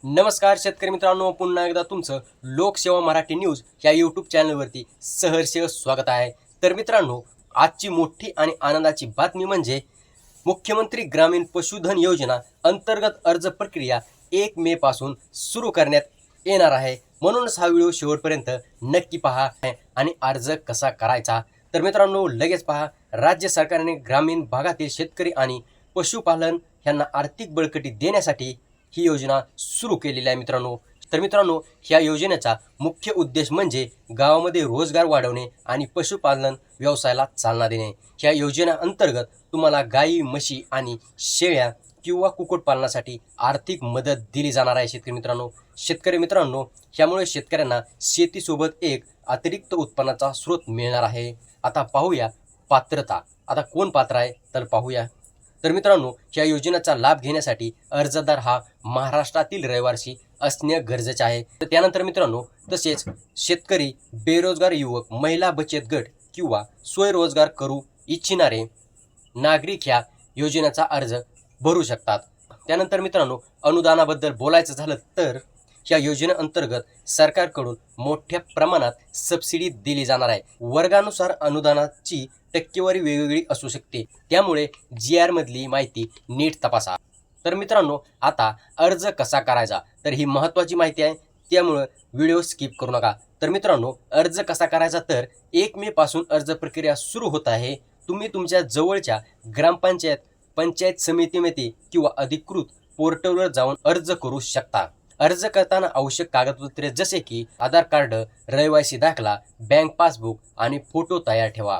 नमस्कार शेतकरी मित्रांनो, पुन्हा एकदा तुमचं लोकसेवा मराठी न्यूज या यूट्यूब चॅनलवरती सहर्ष स्वागत आहे। तर मित्रांनो, आजची मोठी आणि आनंदाची बातमी म्हणजे मुख्यमंत्री ग्रामीण पशुधन योजना अंतर्गत अर्ज प्रक्रिया 1 मे पासून सुरू करण्यात येणार आहे। म्हणूनच हा व्हिडिओ शेवटपर्यंत नक्की पहा आणि अर्ज कसा करायचा। तर मित्रांनो, लगेच पहा, राज्य सरकारने ग्रामीण भागातील शेतकरी आणि पशुपालन यांना आर्थिक बळकटी देण्यासाठी ही योजना सुरू केलेली आहे मित्रांनो। तर मित्रांनो, ह्या योजनेचा मुख्य उद्देश म्हणजे गावामध्ये रोजगार वाढवणे आणि पशुपालन व्यवसायाला चालना देणे। ह्या योजनेअंतर्गत तुम्हाला गायी, म्हशी आणि शेळ्या किंवा कुक्कुटपालनासाठी आर्थिक मदत दिली जाणार आहे। शेतकरी मित्रांनो, ह्यामुळे शेतकऱ्यांना शेतीसोबत एक अतिरिक्त उत्पन्नाचा स्रोत मिळणार आहे। आता पाहूया पात्रता। आता कोण पात्र आहे तर पाहूया। तर मित्रांनो, या योजनेचा लाभ घेण्यासाठी अर्जदार हा महाराष्ट्रातील रहिवासी असणे गरजेचे आहे। तर त्यानंतर मित्रांनो, तसेच शेतकरी, बेरोजगार युवक, महिला बचत गट किंवा स्वयंरोजगार करू इच्छिणारे नागरिक ह्या योजनेचा अर्ज भरू शकतात। त्यानंतर मित्रांनो, अनुदानाबद्दल बोलायचं झालं तर या योजनेअंतर्गत सरकारकडून मोठ्या प्रमाणात सबसिडी दिली जाणार आहे। वर्गानुसार अनुदानाची टक्केवारी वेगवेगळी असू शकते, त्यामुळे GR मधली माहिती नीट तपासा। तर मित्रांनो, आता अर्ज कसा करायचा तर ही महत्त्वाची माहिती आहे, त्यामुळे व्हिडिओ स्किप करू नका। तर मित्रांनो, अर्ज कसा करायचा तर 1 मे पासून अर्ज प्रक्रिया सुरू होत आहे। तुम्ही तुमच्या जवळच्या ग्रामपंचायत, पंचायत समितीमध्ये किंवा अधिकृत पोर्टलवर जाऊन अर्ज करू शकता। अर्ज करताना आवश्यक कागदपत्रे जसे की आधार कार्ड, रहिवासी दाखला, बँक पासबुक आणि फोटो तयार ठेवा।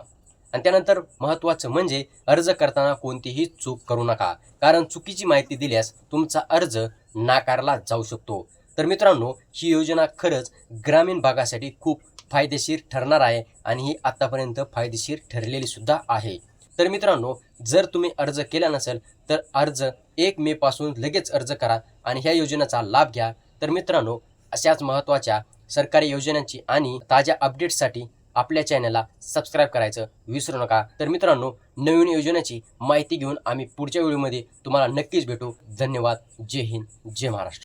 आणि त्यानंतर महत्त्वाचं म्हणजे अर्ज करताना कोणतीही चूक करू नका, कारण चुकीची माहिती दिल्यास तुमचा अर्ज नाकारला जाऊ शकतो। तर मित्रांनो, ही योजना खरंच ग्रामीण भागासाठी खूप फायदेशीर ठरणार आहे आणि ही आतापर्यंत फायदेशीर ठरलेली सुद्धा आहे। तर मित्रांनो, जर तुम्ही अर्ज केला नसेल तर अर्ज 1 मे पासून लगेच अर्ज करा आणि ह्या योजनेचा लाभ घ्या। तर मित्रांनो, अशाच महत्त्वाच्या सरकारी योजनांची आणि ताज्या अपडेट्ससाठी आपल्या चॅनलला सबस्क्राईब करायचं विसरू नका। तर मित्रांनो, नवीन योजनेची माहिती घेऊन आम्ही पुढच्या व्हिडिओमध्ये तुम्हाला नक्कीच भेटू। धन्यवाद। जय हिंद, जय महाराष्ट्र।